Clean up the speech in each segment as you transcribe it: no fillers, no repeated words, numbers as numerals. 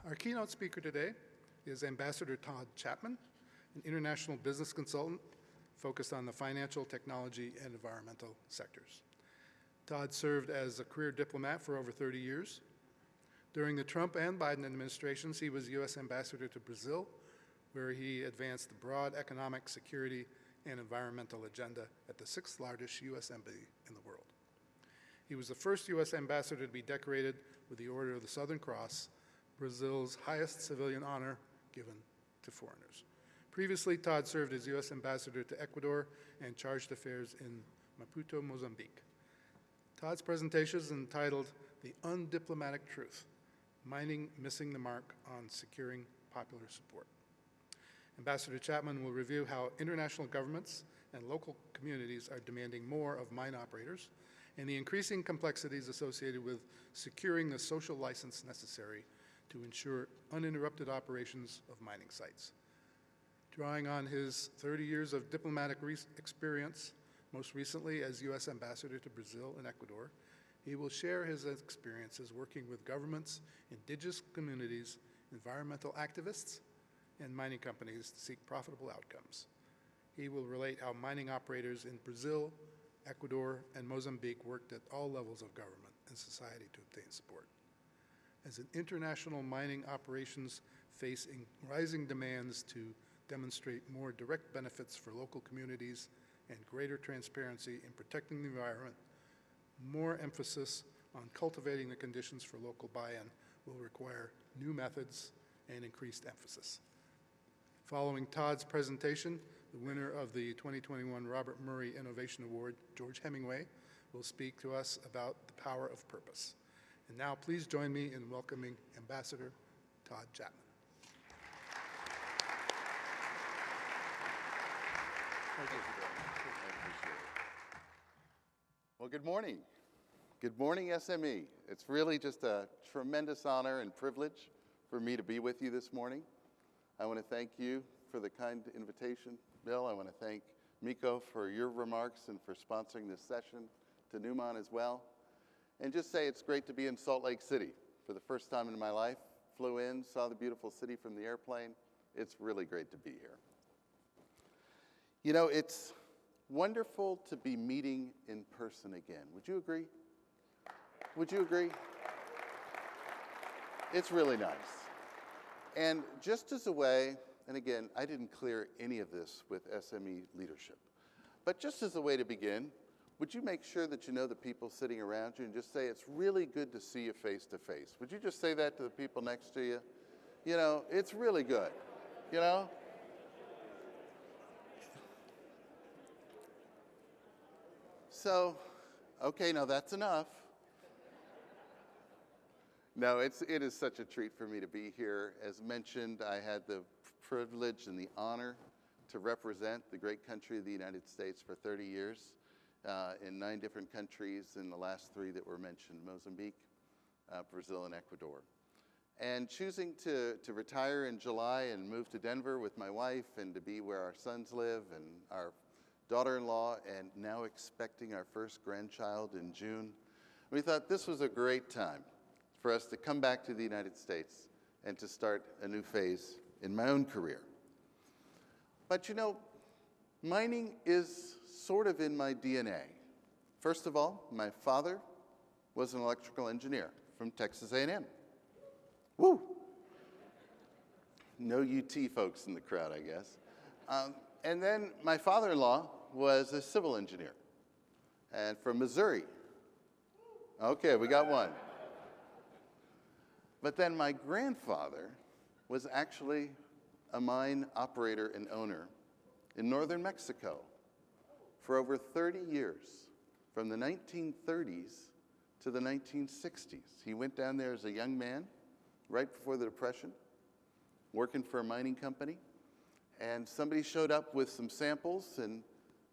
Our keynote speaker today is Ambassador Todd Chapman, an international business consultant focused on the financial, technology, and environmental sectors. Todd served as a career diplomat for over 30 years. During the Trump and Biden administrations, he was U.S. Ambassador to Brazil, where he advanced the broad economic, security, and environmental agenda at the sixth largest U.S. embassy in the world. He was the first U.S. ambassador to be decorated with the Order of the Southern Cross, Brazil's highest civilian honor given to foreigners. Previously, Todd served as U.S. ambassador to Ecuador and chargé d'affaires in Maputo, Mozambique. Todd's presentation is entitled "The Undiplomatic Truth: Mining Missing the Mark on Securing Popular Support." Ambassador Chapman will review how international governments and local communities are demanding more of mine operators and the increasing complexities associated with securing the social license necessary to ensure uninterrupted operations of mining sites. Drawing on his 30 years of diplomatic experience, most recently as U.S. Ambassador to Brazil and Ecuador, he will share his experiences working with governments, indigenous communities, environmental activists, and mining companies to seek profitable outcomes. He will relate how mining operators in Brazil, Ecuador, and Mozambique worked at all levels of government and society to obtain support. As international mining operations face rising demands to demonstrate more direct benefits for local communities and greater transparency in protecting the environment, more emphasis on cultivating the conditions for local buy-in will require new methods and increased emphasis. Following Todd's presentation, the winner of the 2021 Robert Murray Innovation Award, George Hemingway, will speak to us about the power of purpose. And now please join me in welcoming Ambassador Todd Chapman. Thank you. I appreciate it. Well, good morning. Good morning, SME. It's really just a tremendous honor and privilege for me to be with you this morning. I want to thank you for the kind invitation, Bill. I want to thank Miko for your remarks and for sponsoring this session, to Newman as well. And just say it's great to be in Salt Lake City for the first time in my life. Flew in, saw the beautiful city from the airplane. It's really great to be here. You know, it's wonderful to be meeting in person again. Would you agree? Would you agree? It's really nice. And just as a way, and again, I didn't clear any of this with SME leadership, but just as a way to begin, would you make sure that you know the people sitting around you and just say, it's really good to see you face to face? Would you just say that to the people next to you? You know, it's really good, you know? So, okay, now that's enough. No, it is such a treat for me to be here. As mentioned, I had the privilege and the honor to represent the great country of the United States for 30 years in 9 different countries, in the last 3 that were mentioned, Mozambique, Brazil, and Ecuador. And choosing to retire in July and move to Denver with my wife and to be where our sons live and our daughter-in-law, and now expecting our first grandchild in June, we thought this was a great time for us to come back to the United States and to start a new phase in my own career. But you know, mining is sort of in my DNA. First of all, my father was an electrical engineer from Texas A&M. Woo! No UT folks in the crowd, I guess. And then my father-in-law was a civil engineer, and from Missouri. Okay, we got one. But then my grandfather was actually a mine operator and owner in northern Mexico for over 30 years, from the 1930s to the 1960s. He went down there as a young man, right before the Depression, working for a mining company. And somebody showed up with some samples, and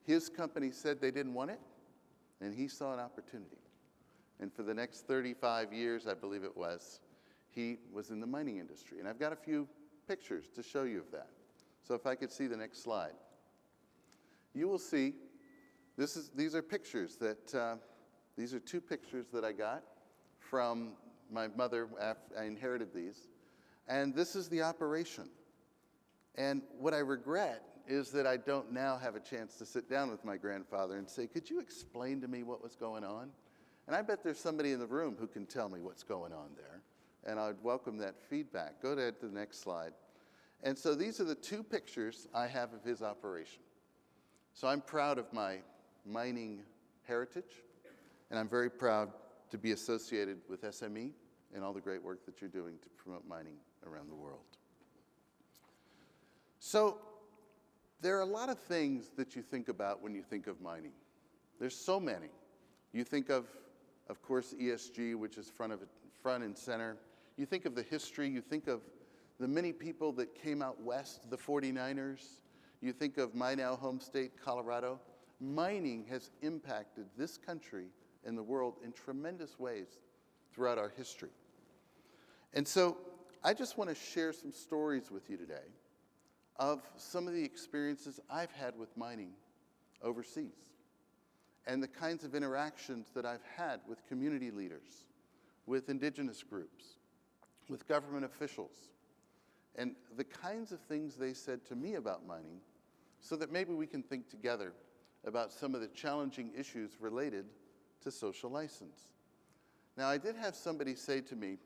his company said they didn't want it, and he saw an opportunity. And for the next 35 years, I believe it was, he was in the mining industry. And I've got a few pictures to show you of that. So if I could see the next slide. You will see, these are pictures that, these are 2 pictures that I got from my mother. I inherited these. And this is the operation. And what I regret is that I don't now have a chance to sit down with my grandfather and say, could you explain to me what was going on? And I bet there's somebody in the room who can tell me what's going on there. And I'd welcome that feedback. Go ahead to the next slide. And so these are the two pictures I have of his operation. So I'm proud of my mining heritage, and I'm very proud to be associated with SME and all the great work that you're doing to promote mining around the world. So there are a lot of things that you think about when you think of mining. There's so many. You think of course, ESG, which is front and center. You think of the history. You think of the many people that came out west, the 49ers. You think of my now home state, Colorado. Mining has impacted this country and the world in tremendous ways throughout our history. And so I just want to share some stories with you today of some of the experiences I've had with mining overseas and the kinds of interactions that I've had with community leaders, with indigenous groups, with government officials, and the kinds of things they said to me about mining so that maybe we can think together about some of the challenging issues related to social license. Now, I did have somebody say to me,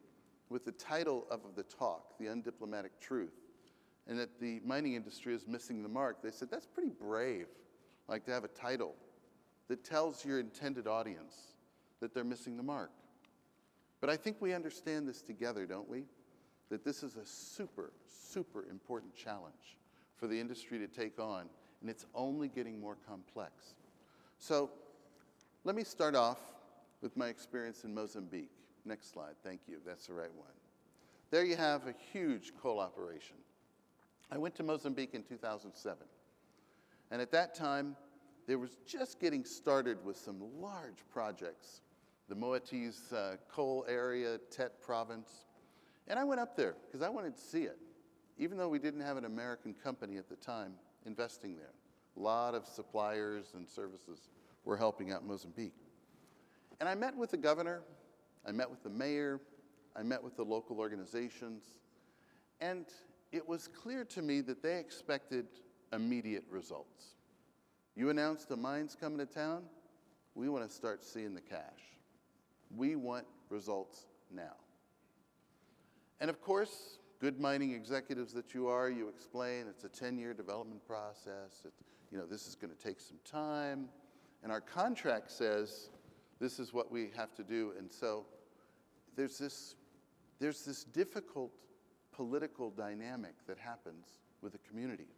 with the title of the talk, The Undiplomatic Truth, and that the mining industry is missing the mark, they said, that's pretty brave, like to have a title that tells your intended audience that they're missing the mark. But I think we understand this together, don't we? That this is a super, super important challenge for the industry to take on, and it's only getting more complex. So let me start off with my experience in Mozambique. Next slide, thank you, that's the right one. There you have a huge coal operation. I went to Mozambique in 2007, and at that time, they was just getting started with some large projects. The Moatize coal area, Tet province. And I went up there because I wanted to see it, even though we didn't have an American company at the time investing there. A lot of suppliers and services were helping out Mozambique. And I met with the governor, I met with the mayor, I met with the local organizations, and it was clear to me that they expected immediate results. You announced the mine's coming to town, we want to start seeing the cash. We want results now. And of course, good mining executives that you are, you explain it's a 10-year development process. This is going to take some time. And our contract says this is what we have to do. And so there's this difficult political dynamic that happens with the community.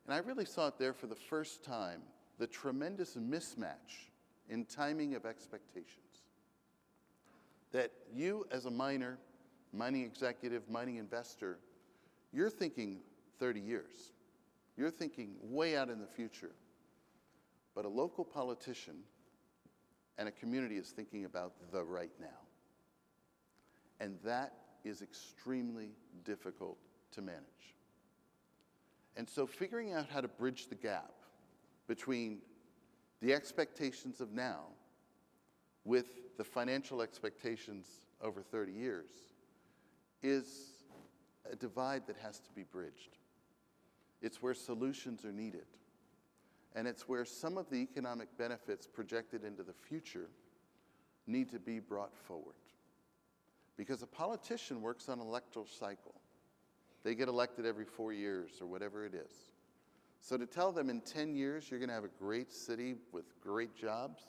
And I really saw it there for the first time, the tremendous mismatch in timing of expectations. That you as a miner, mining executive, mining investor, you're thinking 30 years. You're thinking way out in the future. But a local politician and a community is thinking about the right now. And that is extremely difficult to manage. And so figuring out how to bridge the gap between the expectations of now with the financial expectations over 30 years is a divide that has to be bridged. It's where solutions are needed. And it's where some of the economic benefits projected into the future need to be brought forward. Because a politician works on an electoral cycle. They get elected every 4 years or whatever it is. So to tell them in 10 years you're going to have a great city with great jobs,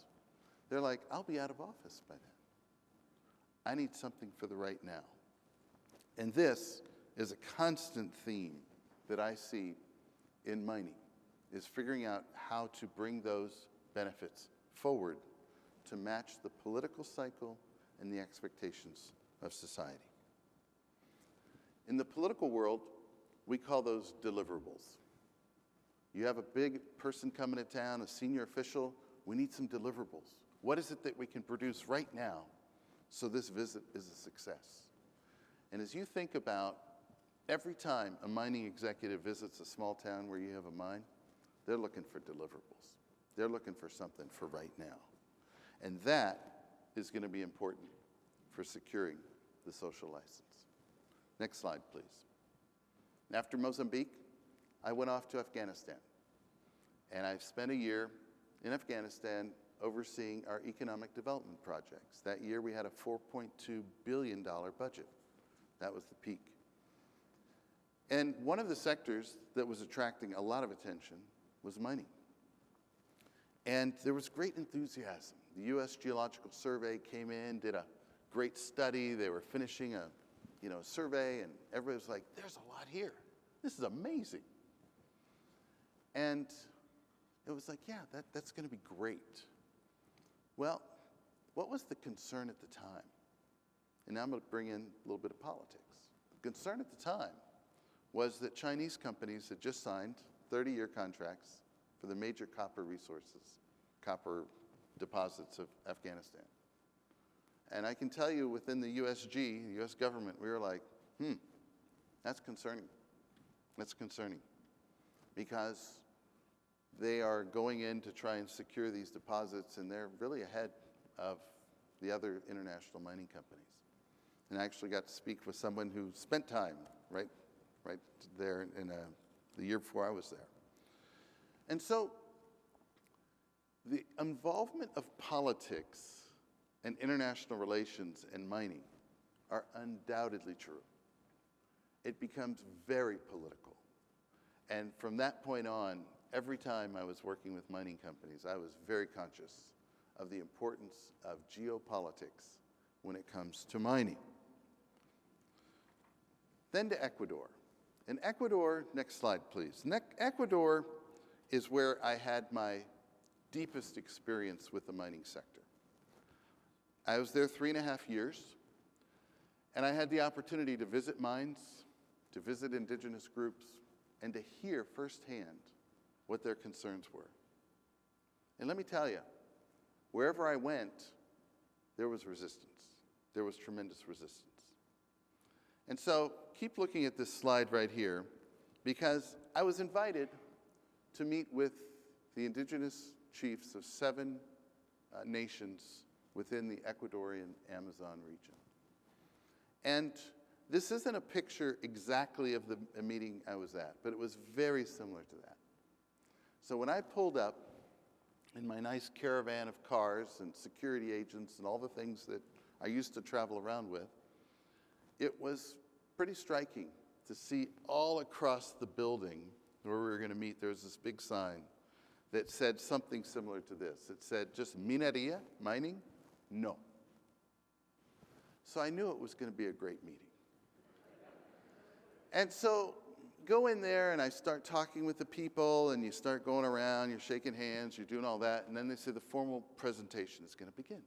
they're like, I'll be out of office by then. I need something for the right now. And this is a constant theme that I see in mining, is figuring out how to bring those benefits forward to match the political cycle and the expectations of society. In the political world, we call those deliverables. You have a big person coming to town, a senior official, we need some deliverables. What is it that we can produce right now so this visit is a success? And as you think about every time a mining executive visits a small town where you have a mine, they're looking for deliverables. They're looking for something for right now. And that is going to be important for securing the social license. Next slide, please. After Mozambique, I went off to Afghanistan. And I've spent a year in Afghanistan overseeing our economic development projects. That year we had a $4.2 billion budget. That was the peak. And one of the sectors that was attracting a lot of attention was mining. And there was great enthusiasm. The U.S. Geological Survey came in, did a great study. They were finishing a survey, and everybody was like, there's a lot here. This is amazing. And it was like, yeah, that's going to be great. Well, what was the concern at the time? And now I'm going to bring in a little bit of politics. The concern at the time was that Chinese companies had just signed 30-year contracts for the major copper resources, copper deposits of Afghanistan. And I can tell you within the USG, the US government, we were like, that's concerning. That's concerning. Because they are going in to try and secure these deposits, and they're really ahead of the other international mining companies. And I actually got to speak with someone who spent time right there in the year before I was there. And so the involvement of politics and international relations and mining are undoubtedly true. It becomes very political. And from that point on, every time I was working with mining companies, I was very conscious of the importance of geopolitics when it comes to mining. Then to Ecuador. In Ecuador, next slide, please. Ecuador is where I had my deepest experience with the mining sector. I was there 3.5 years, and I had the opportunity to visit mines, to visit indigenous groups, and to hear firsthand what their concerns were. And let me tell you, wherever I went, there was resistance. There was tremendous resistance. And so keep looking at this slide right here, because I was invited to meet with the indigenous chiefs of 7 nations within the Ecuadorian Amazon region. And this isn't a picture exactly of the meeting I was at, but it was very similar to that. So when I pulled up in my nice caravan of cars and security agents and all the things that I used to travel around with, it was pretty striking to see all across the building where we were going to meet, there was this big sign that said something similar to this. It said, just minería, mining? No. So I knew it was going to be a great meeting. And so go in there and I start talking with the people, and you start going around, you're shaking hands, you're doing all that, and then they say the formal presentation is going to begin.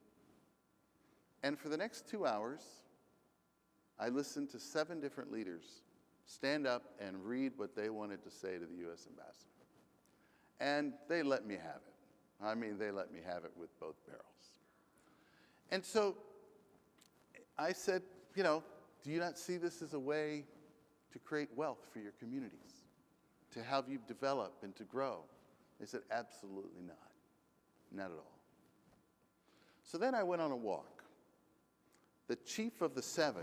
And for the next 2 hours, I listened to 7 different leaders stand up and read what they wanted to say to the U.S. ambassador. And they let me have it. I mean, they let me have it with both barrels. And so I said, do you not see this as a way to create wealth for your communities, to have you develop and to grow? They said, absolutely not. Not at all. So then I went on a walk. The chief of the 7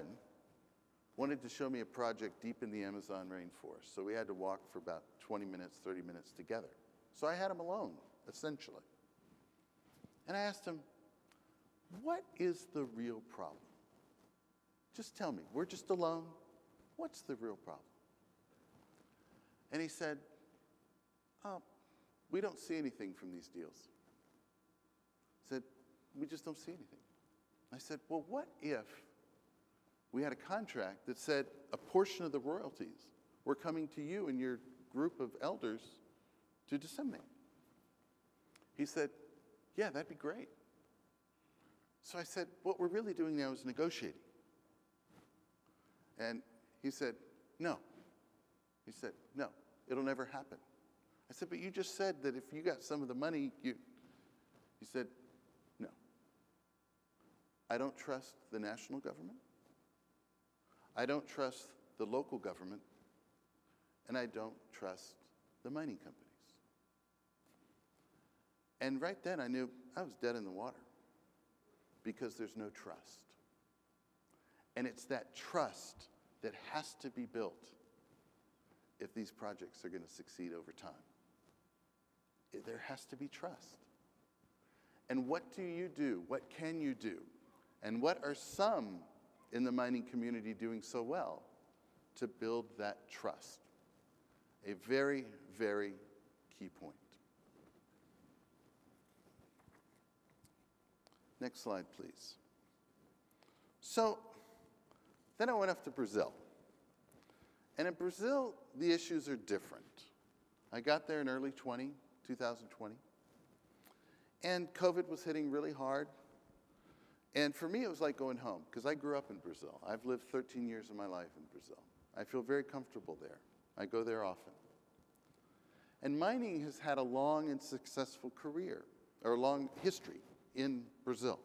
wanted to show me a project deep in the Amazon rainforest. So we had to walk for about 20 minutes, 30 minutes together. So I had him alone, essentially. And I asked him, what is the real problem? Just tell me, we're just alone. What's the real problem? And he said, we don't see anything from these deals. I said, we just don't see anything. I said, well, what if we had a contract that said a portion of the royalties were coming to you and your group of elders to disseminate? He said, yeah, that'd be great. So I said, what we're really doing now is negotiating. And he said, no. He said, no, it'll never happen. I said, but you just said that if you got some of the money, He said, no. I don't trust the national government. I don't trust the local government. And I don't trust the mining companies. And right then I knew I was dead in the water, because there's no trust. And it's that trust that has to be built if these projects are going to succeed over time. There has to be trust. And what do you do? What can you do? And what are some in the mining community doing so well to build that trust? A very, very key point. Next slide, please. So then I went off to Brazil. And in Brazil, the issues are different. I got there in early 2020. And COVID was hitting really hard. And for me, it was like going home, because I grew up in Brazil. I've lived 13 years of my life in Brazil. I feel very comfortable there. I go there often. And mining has had a long and successful career, or a long history in Brazil.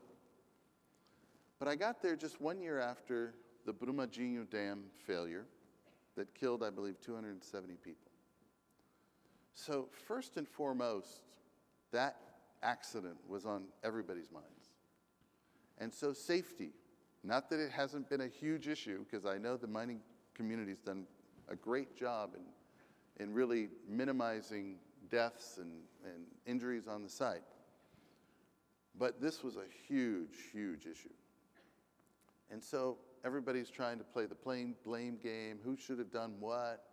But I got there just 1 year after the Brumadinho Dam failure that killed, I believe, 270 people. So first and foremost, that accident was on everybody's minds. And so safety, not that it hasn't been a huge issue, because I know the mining community's done a great job in really minimizing deaths and injuries on the site. But this was a huge, huge issue. And so everybody's trying to play the blame game, who should have done what,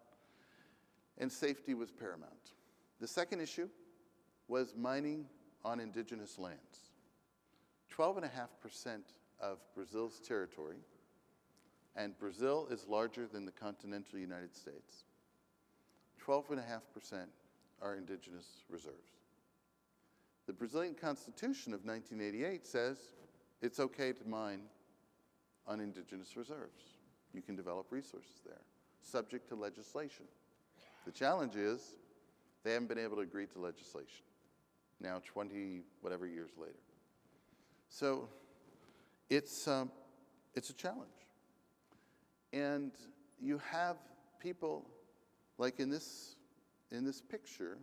and safety was paramount. The second issue was mining on indigenous lands. 12.5% of Brazil's territory, and Brazil is larger than the continental United States. 12.5% are indigenous reserves. The Brazilian Constitution of 1988 says it's okay to mine on indigenous reserves. You can develop resources there, subject to legislation. The challenge is they haven't been able to agree to legislation, now 20 whatever years later. So it's a challenge. And you have people like in this picture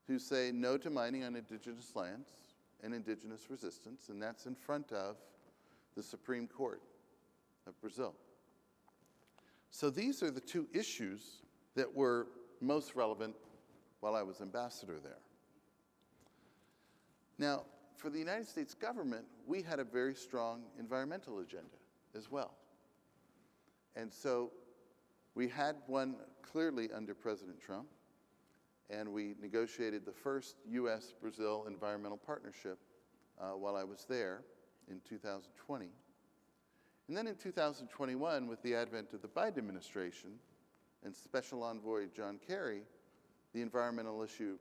who say no to mining on indigenous lands and indigenous resistance, and that's in front of the Supreme Court of Brazil. So these are the two issues that were most relevant while I was ambassador there. Now, for the United States government, we had a very strong environmental agenda as well. And so we had one clearly under President Trump, and we negotiated the first U.S.-Brazil environmental partnership while I was there in 2020. And then in 2021, with the advent of the Biden administration and Special Envoy John Kerry, the environmental issue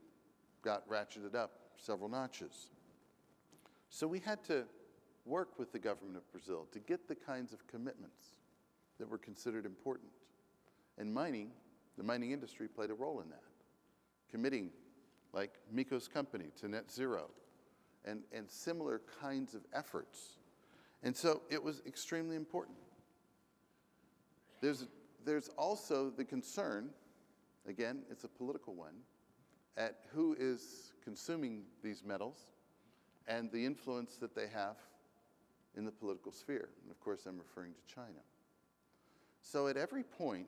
got ratcheted up several notches. So we had to work with the government of Brazil to get the kinds of commitments that were considered important. And mining, the mining industry played a role in that, committing, like Miko's company, to net zero, and similar kinds of efforts. And so it was extremely important. There's also the concern, again, it's a political one, at who is consuming these metals and the influence that they have in the political sphere. And of course, I'm referring to China. So at every point,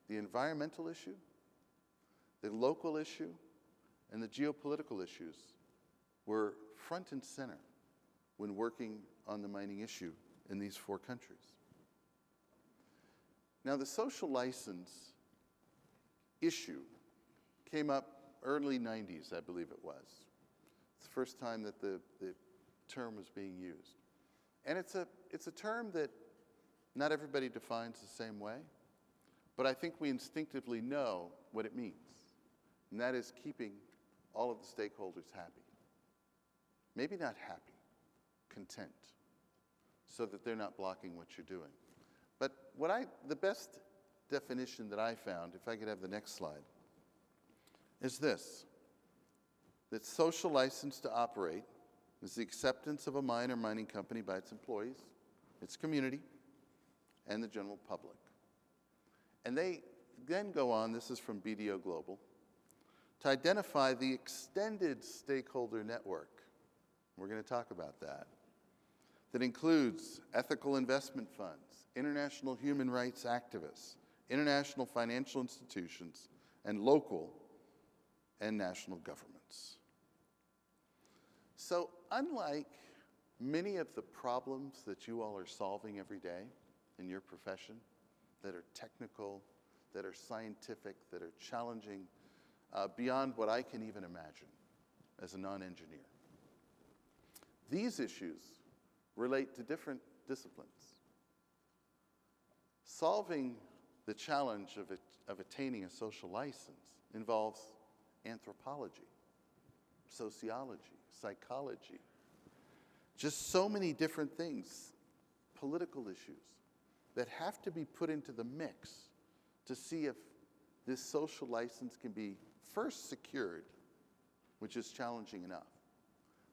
the environmental issue, the local issue, and the geopolitical issues were front and center when working on the mining issue in these four countries. Now, the social license issue came up early 90s, I believe it was. It's the first time that the term was being used. And it's a term that not everybody defines the same way, but I think we instinctively know what it means, and that is keeping all of the stakeholders happy. Maybe not happy, content, so that they're not blocking what you're doing. But the best definition that I found, if I could have the next slide, is this: that social license to operate is the acceptance of a mine or mining company by its employees, its community, and the general public. And they then go on, this is from BDO Global, to identify the extended stakeholder network. We're going to talk about that. that includes ethical investment funds, international human rights activists, international financial institutions, and local and national governments. So unlike many of the problems that you all are solving every day in your profession that are technical, that are scientific, that are challenging beyond what I can even imagine as a non-engineer, these issues relate to different disciplines. Solving the challenge of attaining a social license involves anthropology, sociology, psychology, just so many different things, political issues that have to be put into the mix to see if this social license can be first secured, which is challenging enough,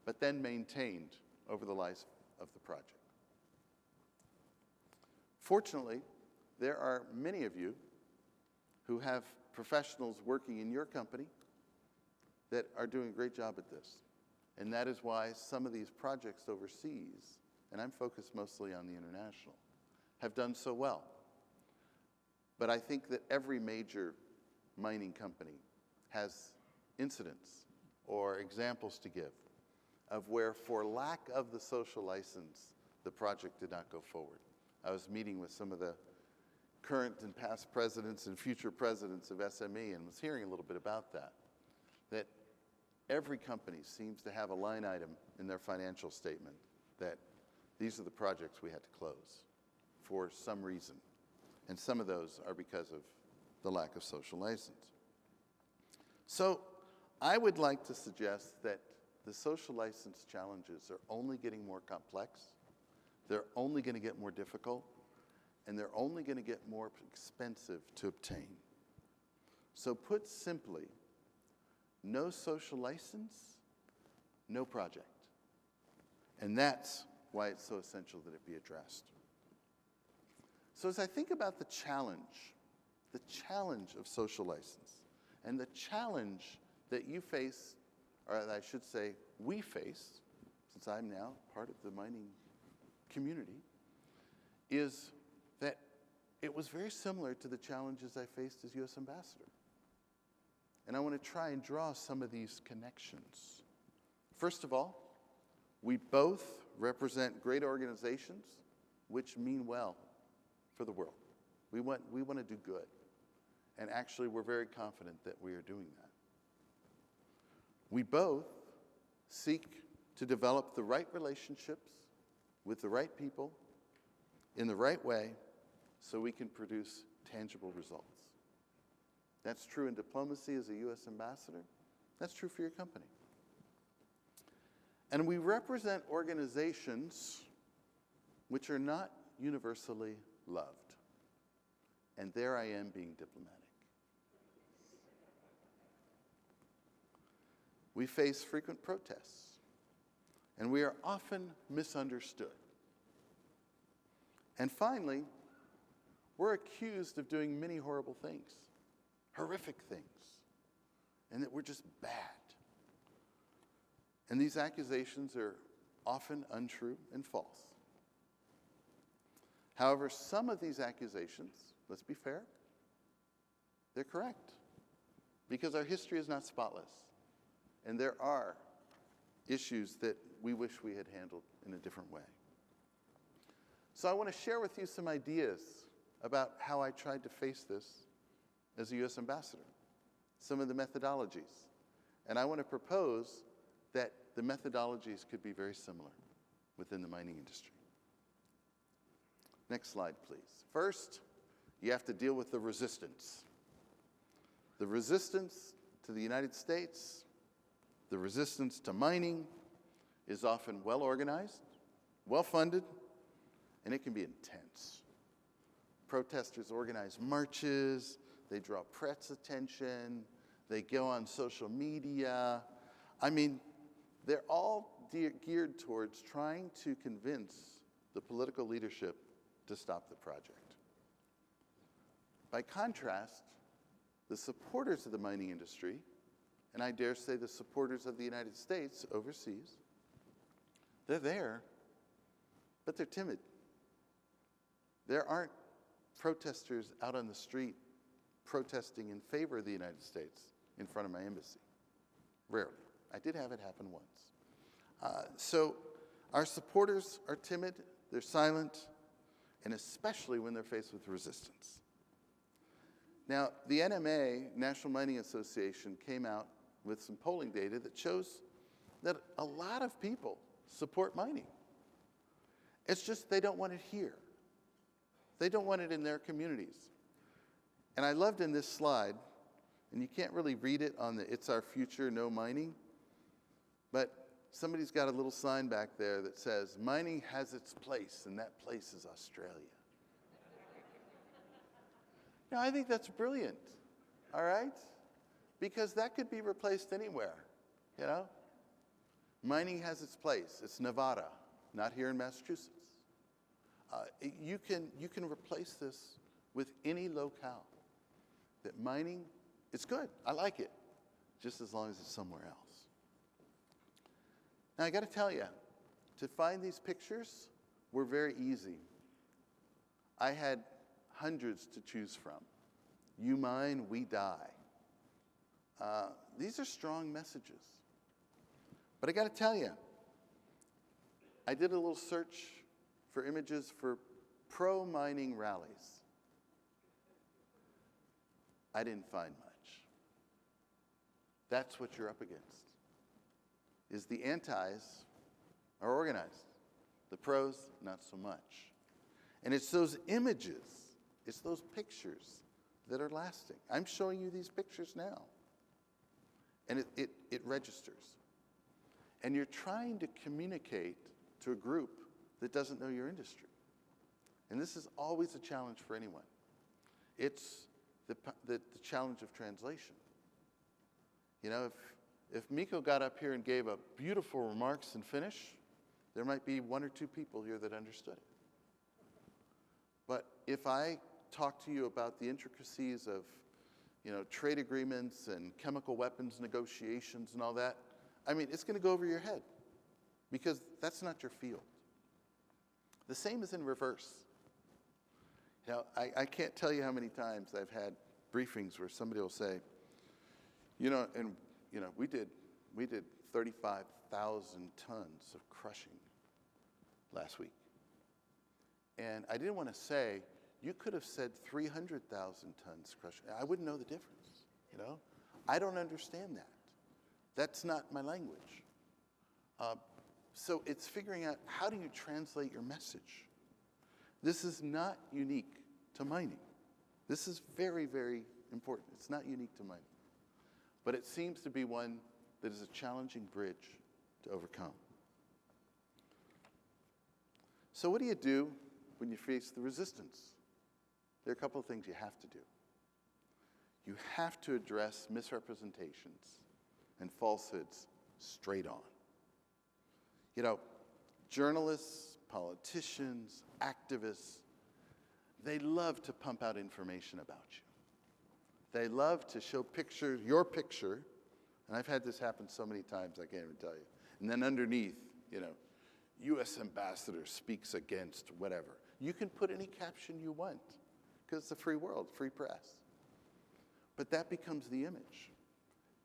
but then maintained over the life of the project. Fortunately, there are many of you who have professionals working in your company that are doing a great job at this. And that is why some of these projects overseas, and I'm focused mostly on the international, have done so well. But I think that every major mining company has incidents or examples to give of where, for lack of the social license, the project did not go forward. I was meeting with some of the current and past presidents and future presidents of SME and was hearing a little bit about that, that every company seems to have a line item in their financial statement that these are the projects we had to close for some reason. And some of those are because of the lack of social license. So I would like to suggest that the social license challenges are only getting more complex, they're only going to get more difficult, and they're only going to get more expensive to obtain. So put simply, no social license, no project. And that's why it's so essential that it be addressed. So as I think about the challenge of social license, and the challenge that you face, or I should say we face, since I'm now part of the mining community, is that it was very similar to the challenges I faced as U.S. ambassador. And I want to try and draw some of these connections. First of all, we both represent great organizations which mean well for the world. We want to do good. And actually, we're very confident that we are doing that. We both seek to develop the right relationships with the right people in the right way so we can produce tangible results. That's true in diplomacy as a U.S. ambassador. That's true for your company. And we represent organizations which are not universally loved. And there I am being diplomatic. We face frequent protests, and we are often misunderstood. And finally, we're accused of doing many horrible things, horrific things, and that we're just bad. And these accusations are often untrue and false. However, some of these accusations, let's be fair, they're correct, because our history is not spotless. And there are issues that we wish we had handled in a different way. So I want to share with you some ideas about how I tried to face this as a U.S. ambassador, some of the methodologies. And I want to propose that the methodologies could be very similar within the mining industry. Next slide, please. First, you have to deal with the resistance. The resistance to the United States, the resistance to mining is often well organized, well funded, and it can be intense. Protesters organize marches, they draw press attention, they go on social media. I mean, they're all geared towards trying to convince the political leadership to stop the project. By contrast, the supporters of the mining industry, and I dare say the supporters of the United States overseas, they're there but they're timid. There aren't protesters out on the street protesting in favor of the United States in front of my embassy. Rarely. I did have it happen once. So our supporters are timid, they're silent, and especially when they're faced with resistance. Now, the NMA, National Mining Association, came out with some polling data that shows that a lot of people support mining. It's just they don't want it here. They don't want it in their communities. And I loved in this slide, and you can't really read it on the "It's Our Future, No Mining," but somebody's got a little sign back there that says, "Mining has its place, and that place is Australia." Now, I think that's brilliant, all right? Because that could be replaced anywhere, you know? Mining has its place. It's Nevada, not here in Massachusetts. You can replace this with any locale. That mining, it's good. I like it, just as long as it's somewhere else. Now, I got to tell you, to find these pictures were very easy. I had hundreds to choose from. You mine, we die. These are strong messages. But I got to tell you, I did a little search for images for pro-mining rallies. I didn't find much. That's what you're up against, is the antis are organized. The pros, not so much. And it's those images, it's those pictures that are lasting. I'm showing you these pictures now. And it registers. And you're trying to communicate to a group that doesn't know your industry. And this is always a challenge for anyone. It's the challenge of translation. You know, if Miko got up here and gave a beautiful remarks in Finnish, there might be one or two people here that understood it. But if I talk to you about the intricacies of, you know, trade agreements and chemical weapons negotiations and all that, I mean, it's going to go over your head because that's not your field. The same is in reverse. You know, I can't tell you how many times I've had briefings where somebody will say, you know, and you know, we did 35,000 tons of crushing last week. And I didn't want to say, you could have said 300,000 tons crushing. I wouldn't know the difference, you know? I don't understand that. That's not my language. So it's figuring out, how do you translate your message? This is not unique to mining. This is very, very important. It's not unique to mining. But it seems to be one that is a challenging bridge to overcome. So what do you do when you face the resistance? There are a couple of things you have to do. You have to address misrepresentations and falsehoods straight on. You know, journalists, politicians, activists, they love to pump out information about you. They love to show pictures, your picture, and I've had this happen so many times I can't even tell you. And then underneath, you know, U.S. ambassador speaks against whatever. You can put any caption you want because it's a free world, free press. But that becomes the image,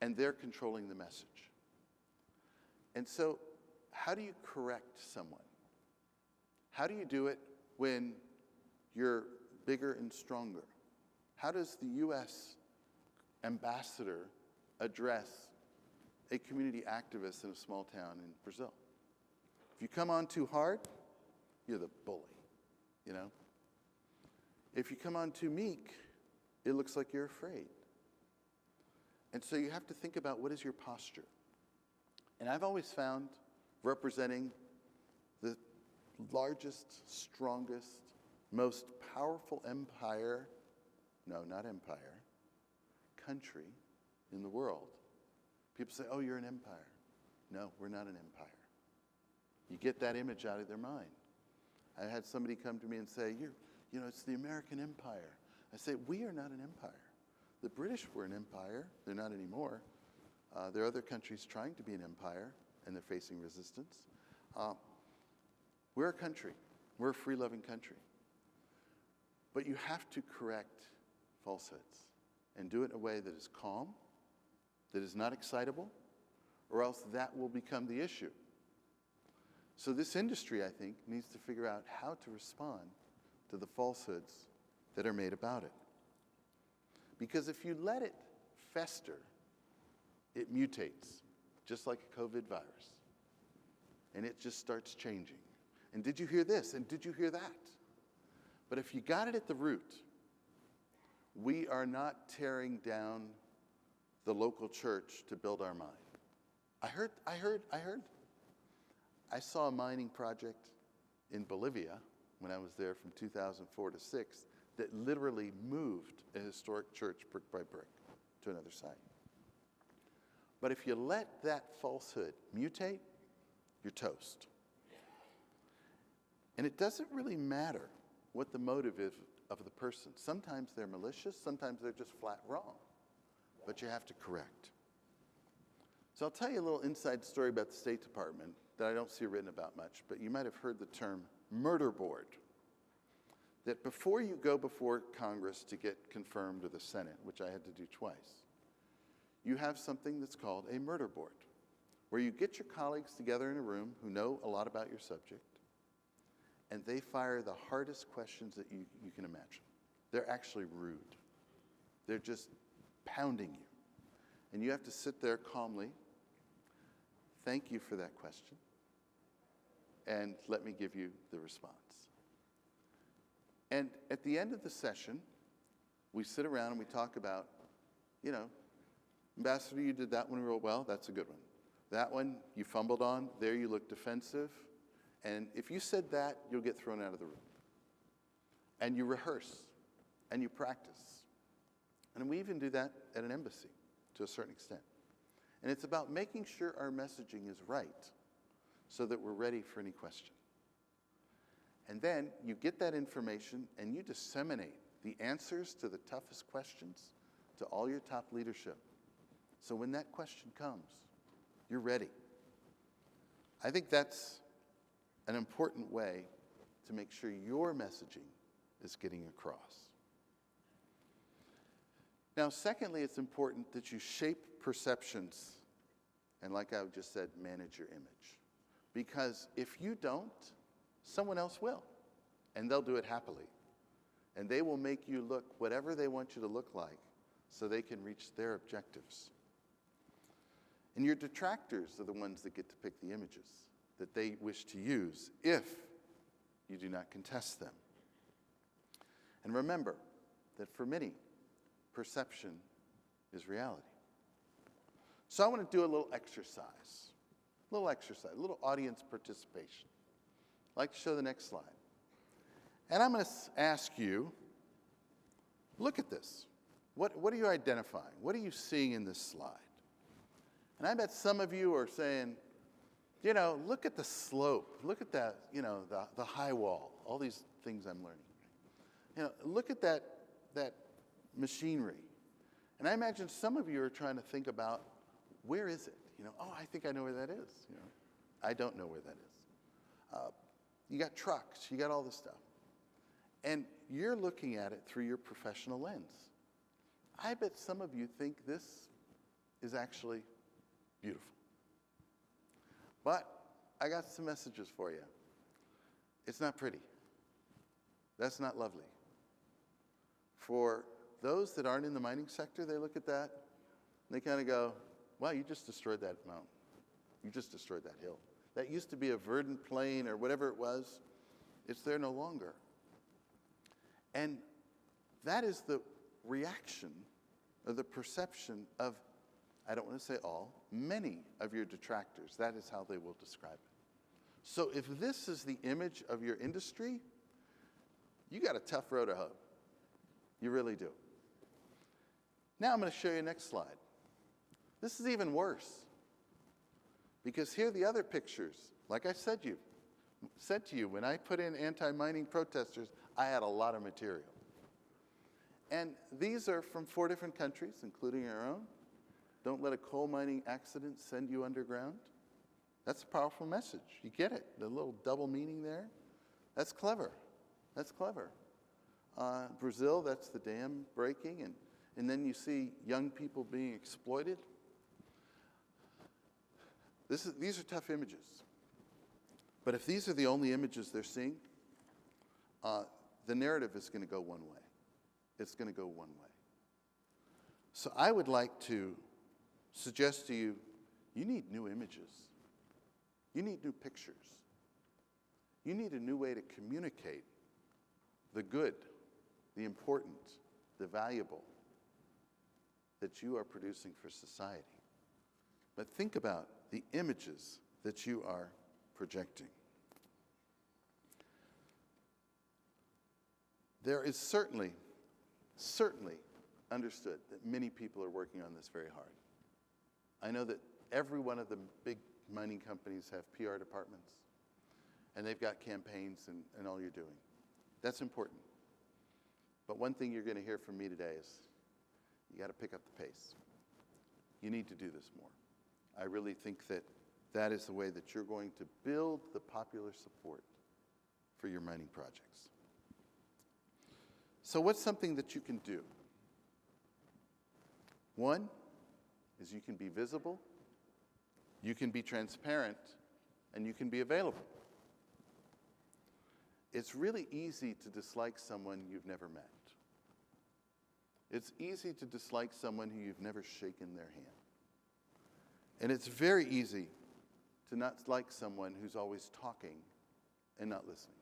and they're controlling the message. And so, how do you correct someone? How do you do it when you're bigger and stronger? How does the U.S. ambassador address a community activist in a small town in Brazil? If you come on too hard, you're the bully, you know? If you come on too meek, it looks like you're afraid. And so you have to think about, what is your posture? And I've always found, representing the largest, strongest, most powerful empire, no, not empire, country in the world. People say, oh, you're an empire. No, we're not an empire. You get that image out of their mind. I had somebody come to me and say, you know, it's the American empire. I say, we are not an empire. The British were an empire. They're not anymore. There are other countries trying to be an empire, and they're facing resistance. We're a country. We're a free-loving country. But you have to correct falsehoods and do it in a way that is calm, that is not excitable, or else that will become the issue. So this industry, I think, needs to figure out how to respond to the falsehoods that are made about it. Because if you let it fester, it mutates, just like a COVID virus. And it just starts changing. And did you hear this? And did you hear that? But if you got it at the root, we are not tearing down the local church to build our mine. I heard. I saw a mining project in Bolivia when I was there from 2004 to 6 that literally moved a historic church brick by brick to another site. But if you let that falsehood mutate, you're toast. And it doesn't really matter what the motive is of the person. Sometimes they're malicious, sometimes they're just flat wrong. But you have to correct. So I'll tell you a little inside story about the State Department that I don't see written about much, but you might have heard the term murder board. That before you go before Congress to get confirmed or the Senate, which I had to do twice, you have something that's called a murder board, where you get your colleagues together in a room who know a lot about your subject, and they fire the hardest questions that you can imagine. They're actually rude. They're just pounding you. And you have to sit there calmly, thank you for that question, and let me give you the response. And at the end of the session, we sit around and we talk about, Ambassador, you did that one real well, that's a good one. That one you fumbled on, there you look defensive, and if you said that, you'll get thrown out of the room. And you rehearse, and you practice. And we even do that at an embassy to a certain extent. And it's about making sure our messaging is right so that we're ready for any question. And then you get that information and you disseminate the answers to the toughest questions to all your top leadership. So when that question comes, you're ready. I think that's an important way to make sure your messaging is getting across. Now, secondly, it's important that you shape perceptions and, like I just said, manage your image. Because if you don't, someone else will, and they'll do it happily. And they will make you look whatever they want you to look like so they can reach their objectives. And your detractors are the ones that get to pick the images that they wish to use if you do not contest them. And remember that for many, perception is reality. So I want to do a little exercise, a little audience participation. I'd like to show the next slide. And I'm going to ask you, look at this. What are you identifying? What are you seeing in this slide? And I bet some of you are saying, look at the slope. Look at that, the high wall, all these things I'm learning. Look at that machinery. And I imagine some of you are trying to think about, where is it? I think I know where that is. I don't know where that is. You got trucks, you got all this stuff. And you're looking at it through your professional lens. I bet some of you think this is actually beautiful. But I got some messages for you. It's not pretty. That's not lovely. For those that aren't in the mining sector, they look at that, and they kind of go, wow, you just destroyed that mountain. You just destroyed that hill. That used to be a verdant plain or whatever it was. It's there no longer. And that is the reaction or the perception of, I don't want to say all, many of your detractors. That is how they will describe it. So if this is the image of your industry, you got a tough road to hoe. You really do. Now I'm going to show you the next slide. This is even worse. Because here are the other pictures. Like I said to you, when I put in anti-mining protesters, I had a lot of material. And these are from 4 different countries, including our own. Don't let a coal mining accident send you underground. That's a powerful message. You get it, the little double meaning there. That's clever. That's clever. Brazil, that's the dam breaking, and then you see young people being exploited. These are tough images. But if these are the only images they're seeing, the narrative is going to go one way. It's going to go one way. So I would like to suggest to you, you need new images. You need new pictures. You need a new way to communicate the good, the important, the valuable that you are producing for society. But think about the images that you are projecting. There is certainly understood that many people are working on this very hard. I know that every one of the big mining companies have PR departments, and they've got campaigns and all you're doing. That's important. But one thing you're going to hear from me today is you got to pick up the pace. You need to do this more. I really think that that is the way that you're going to build the popular support for your mining projects. So what's something that you can do? One is you can be visible, you can be transparent, and you can be available. It's really easy to dislike someone you've never met. It's easy to dislike someone who you've never shaken their hand. And it's very easy to not like someone who's always talking and not listening.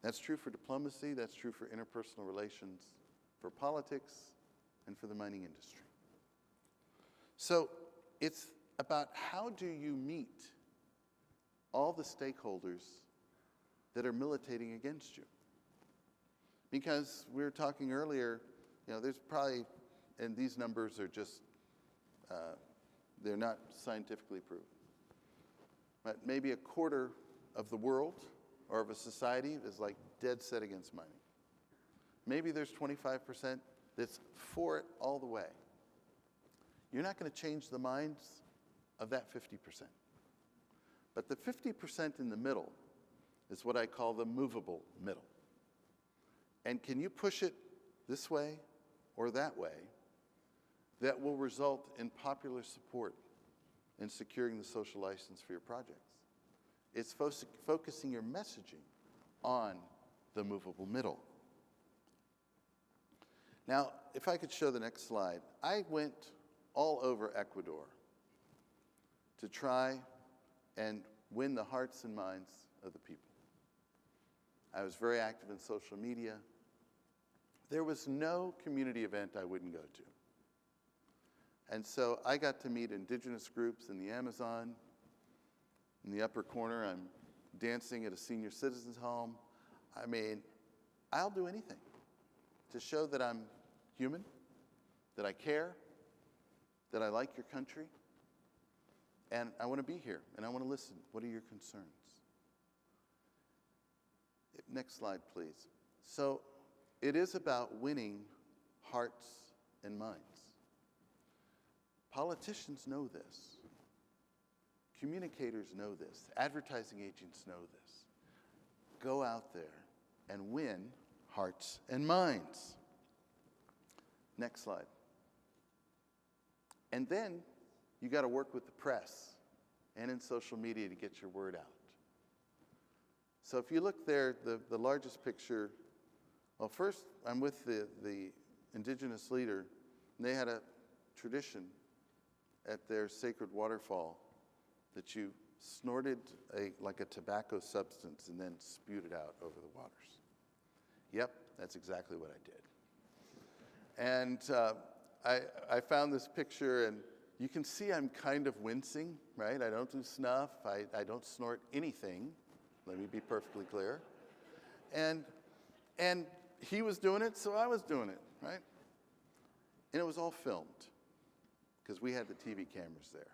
That's true for diplomacy, that's true for interpersonal relations, for politics, and for the mining industry. So it's about how do you meet all the stakeholders that are militating against you. Because we were talking earlier, there's probably, and these numbers are just, they're not scientifically proven, but maybe a quarter of the world or of a society is like dead set against mining. Maybe there's 25% that's for it all the way. You're not going to change the minds of that 50%. But the 50% in the middle is what I call the movable middle. And can you push it this way or that way that will result in popular support in securing the social license for your projects? It's focusing your messaging on the movable middle. Now, if I could show the next slide. I went all over Ecuador to try and win the hearts and minds of the people. I was very active in social media. There was no community event I wouldn't go to. And so I got to meet indigenous groups in the Amazon. In the upper corner, I'm dancing at a senior citizens home. I mean, I'll do anything to show that I'm human, that I care, that I like your country, and I want to be here, and I want to listen. What are your concerns? Next slide, please. So it is about winning hearts and minds. Politicians know this. Communicators know this. Advertising agents know this. Go out there and win hearts and minds. Next slide. And then you got to work with the press and in social media to get your word out. So if you look there, the largest picture, well, first I'm with the indigenous leader, and they had a tradition at their sacred waterfall that you snorted like a tobacco substance and then spewed it out over the waters. Yep, that's exactly what I did. And I found this picture, and you can see I'm kind of wincing, right? I don't do snuff. I don't snort anything. Let me be perfectly clear. And he was doing it, so I was doing it, right? And it was all filmed because we had the TV cameras there.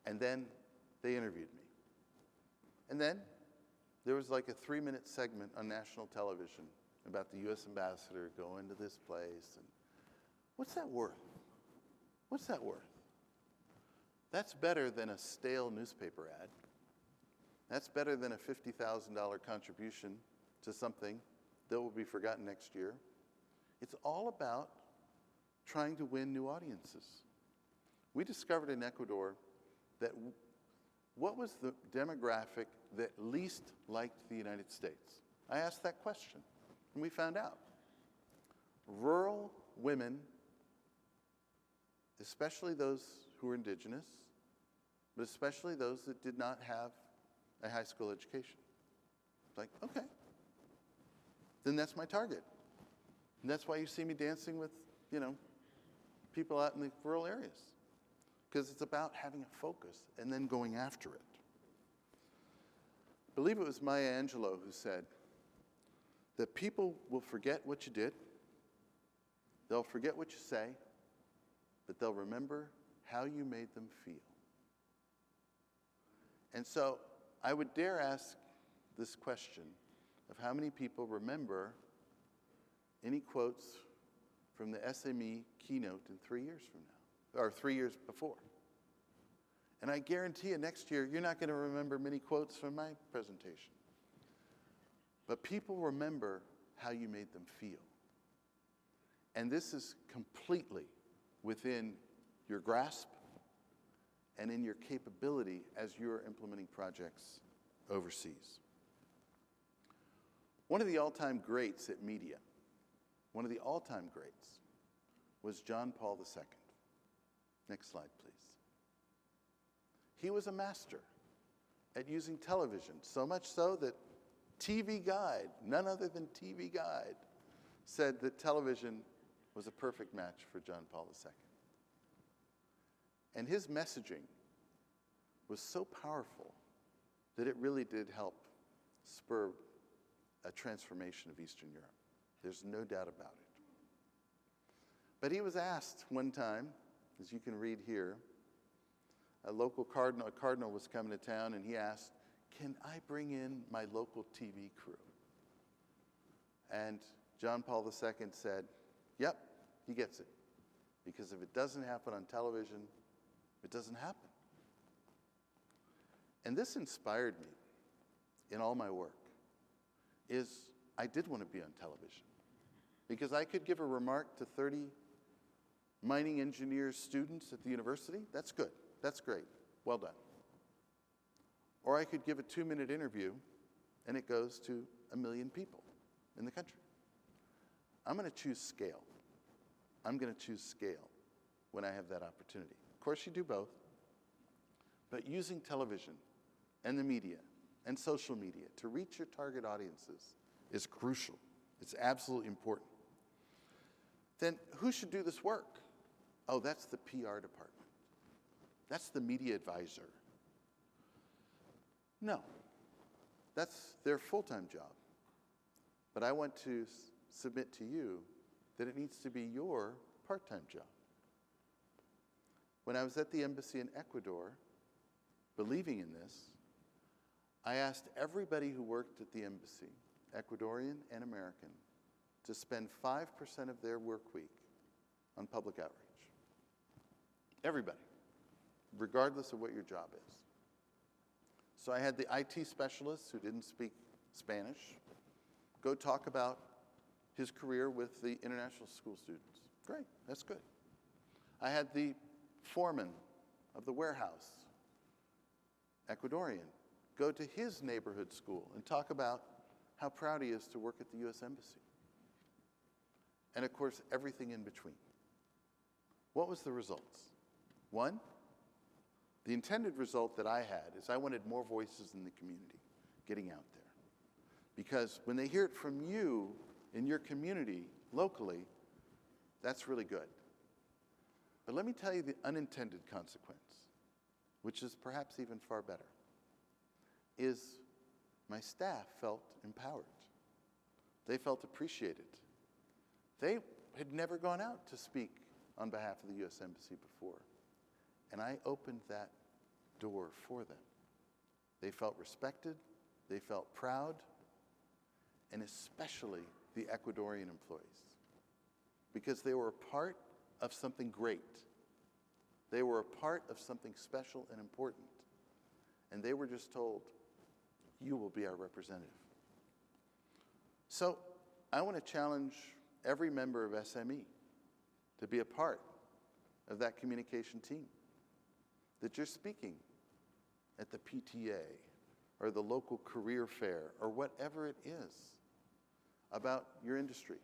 And then they interviewed me. And then there was like a 3-minute segment on national television about the U.S. ambassador going to this place. And what's that worth? What's that worth? That's better than a stale newspaper ad. That's better than a $50,000 contribution to something that will be forgotten next year. It's all about trying to win new audiences. We discovered in Ecuador that what was the demographic that least liked the United States? I asked that question, and we found out. Rural women, especially those who were indigenous, but especially those that did not have a high school education. It's like, okay, then that's my target. And that's why you see me dancing with, people out in the rural areas. Because it's about having a focus and then going after it. I believe it was Maya Angelou who said that people will forget what you did, they'll forget what you say, but they'll remember how you made them feel. And so I would dare ask this question of how many people remember any quotes from the SME keynote in 3 years from now, or 3 years before. And I guarantee you next year, you're not going to remember many quotes from my presentation. But people remember how you made them feel. And this is completely within your grasp and in your capability as you're implementing projects overseas. One of the all-time greats at media, one of the all-time greats, was John Paul II. Next slide, please. He was a master at using television, so much so that TV Guide, none other than TV Guide, said that television was a perfect match for John Paul II. And his messaging was so powerful that it really did help spur a transformation of Eastern Europe. There's no doubt about it. But he was asked one time, as you can read here, a cardinal was coming to town, and he asked, "Can I bring in my local TV crew?" And John Paul II said, "Yep, he gets it. Because if it doesn't happen on television, it doesn't happen." And this inspired me in all my work, is I did want to be on television. Because I could give a remark to 30 mining engineers students at the university. That's good. That's great. Well done. Or I could give a 2-minute interview, and it goes to 1 million people in the country. I'm going to choose scale. I'm going to choose scale when I have that opportunity. Of course, you do both. But using television and the media and social media to reach your target audiences is crucial. It's absolutely important. Then who should do this work? Oh, that's the PR department. That's the media advisor. No, that's their full-time job. But I want to submit to you that it needs to be your part-time job. When I was at the embassy in Ecuador, believing in this, I asked everybody who worked at the embassy, Ecuadorian and American, to spend 5% of their work week on public outreach. Everybody, regardless of what your job is. So I had the IT specialist who didn't speak Spanish go talk about his career with the international school students. Great, that's good. I had the foreman of the warehouse, Ecuadorian, go to his neighborhood school and talk about how proud he is to work at the U.S. Embassy. And of course, everything in between. What was the results? One, the intended result that I had is I wanted more voices in the community getting out there. Because when they hear it from you in your community locally, that's really good. But let me tell you the unintended consequence, which is perhaps even far better, is my staff felt empowered. They felt appreciated. They had never gone out to speak on behalf of the U.S. Embassy before. And I opened that door for them. They felt respected, they felt proud, and especially the Ecuadorian employees, because they were a part of something great. They were a part of something special and important. And they were just told, you will be our representative. So I want to challenge every member of SME to be a part of that communication team, that you're speaking at the PTA or the local career fair or whatever it is about your industry,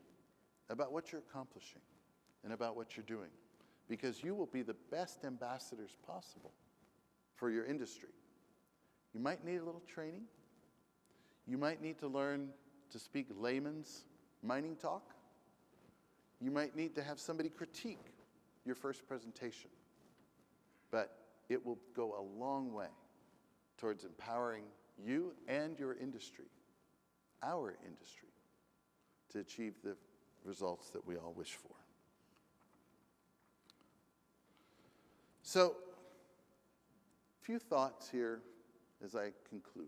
about what you're accomplishing, and about what you're doing, because you will be the best ambassadors possible for your industry. You might need a little training. You might need to learn to speak layman's mining talk. You might need to have somebody critique your first presentation. But it will go a long way towards empowering you and your industry, our industry, to achieve the results that we all wish for. So, a few thoughts here as I conclude.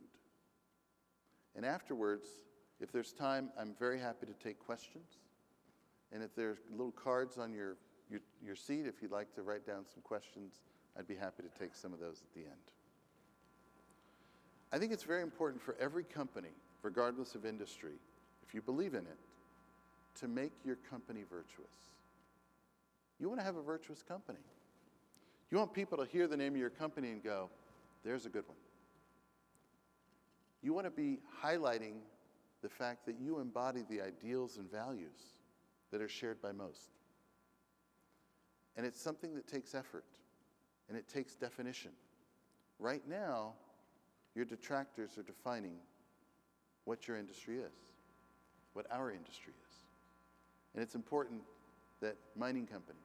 And afterwards, if there's time, I'm very happy to take questions. And if there's little cards on your seat, if you'd like to write down some questions, I'd be happy to take some of those at the end. I think it's very important for every company, regardless of industry, if you believe in it, to make your company virtuous. You want to have a virtuous company. You want people to hear the name of your company and go, there's a good one. You want to be highlighting the fact that you embody the ideals and values that are shared by most. And it's something that takes effort, and it takes definition. Right now, your detractors are defining what your industry is, what our industry is. And it's important that mining companies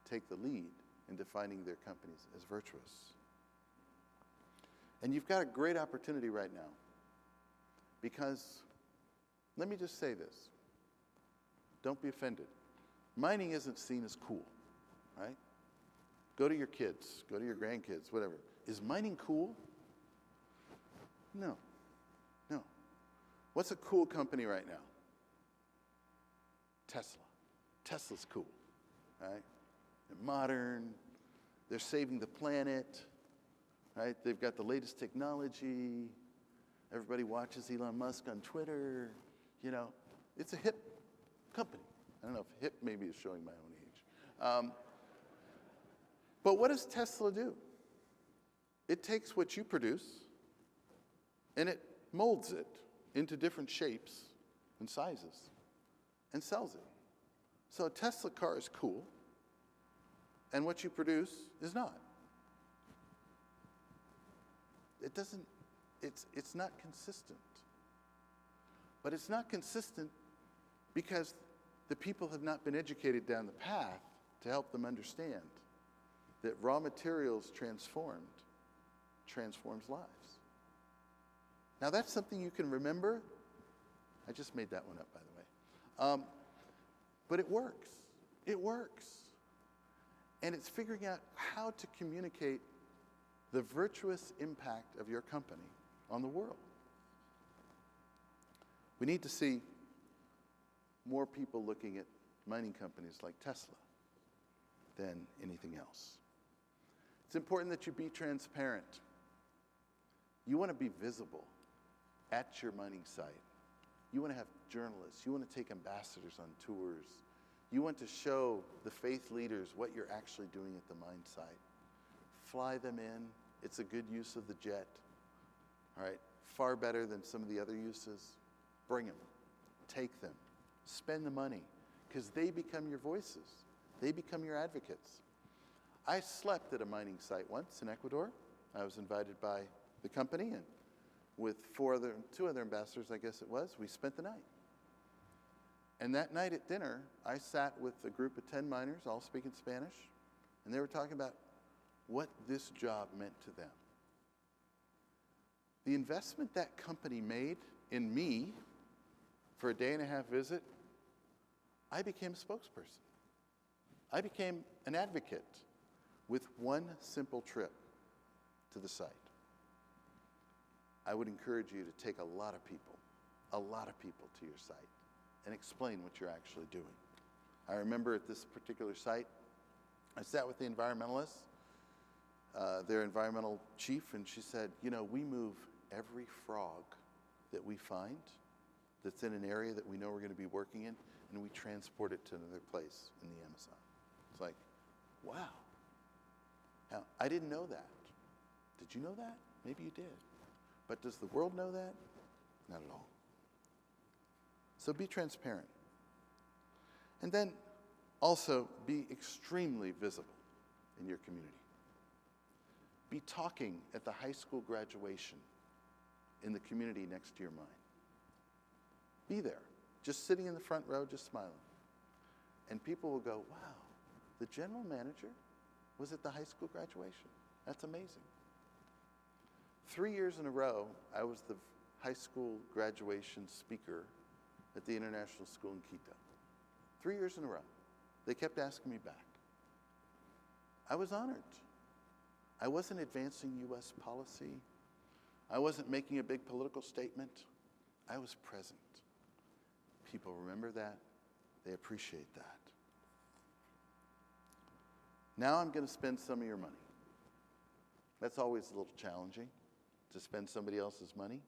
take the lead in defining their companies as virtuous. And you've got a great opportunity right now, because let me just say this. Don't be offended. Mining isn't seen as cool, right? Go to your kids, go to your grandkids, whatever. Is mining cool? No. No. What's a cool company right now? Tesla. Tesla's cool, right? They're modern. They're saving the planet, right? They've got the latest technology. Everybody watches Elon Musk on Twitter. You know, it's a hip company. I don't know if hip maybe is showing my own age. But what does Tesla do? It takes what you produce and it molds it into different shapes and sizes and sells it. So a Tesla car is cool, and what you produce is not. It's not consistent. But it's not consistent because the people have not been educated down the path to help them understand that raw materials transforms lives. Now that's something you can remember. I just made that one up, by the way. But it works. It works. And it's figuring out how to communicate the virtuous impact of your company on the world. We need to see more people looking at mining companies like Tesla than anything else. It's important that you be transparent. You want to be visible at your mining site. You want to have journalists. You want to take ambassadors on tours. You want to show the faith leaders what you're actually doing at the mine site. Fly them in. It's a good use of the jet. All right, far better than some of the other uses. Bring them. Take them. Spend the money, because they become your voices. They become your advocates. I slept at a mining site once in Ecuador. I was invited by the company, and with two other ambassadors, I guess it was, we spent the night. And that night at dinner, I sat with a group of 10 miners, all speaking Spanish, and they were talking about what this job meant to them. The investment that company made in me for a day-and-a-half visit, I became a spokesperson. I became an advocate with one simple trip to the site. I would encourage you to take a lot of people to your site and explain what you're actually doing. I remember at this particular site, I sat with the environmentalists, their environmental chief, and she said, you know, we move every frog that we find that's in an area that we know we're going to be working in, and we transport it to another place in the Amazon. It's like, wow. Now, I didn't know that. Did you know that? Maybe you did. But does the world know that? Not at all. So be transparent. And then also be extremely visible in your community. Be talking at the high school graduation in the community next to your mind. Be there, just sitting in the front row, just smiling. And people will go, wow, the general manager was at the high school graduation. That's amazing. 3 years in a row, I was the high school graduation speaker at the International School in Quito. 3 years in a row. They kept asking me back. I was honored. I wasn't advancing U.S. policy. I wasn't making a big political statement. I was present. People remember that. They appreciate that. Now I'm going to spend some of your money. That's always a little challenging, to spend somebody else's money.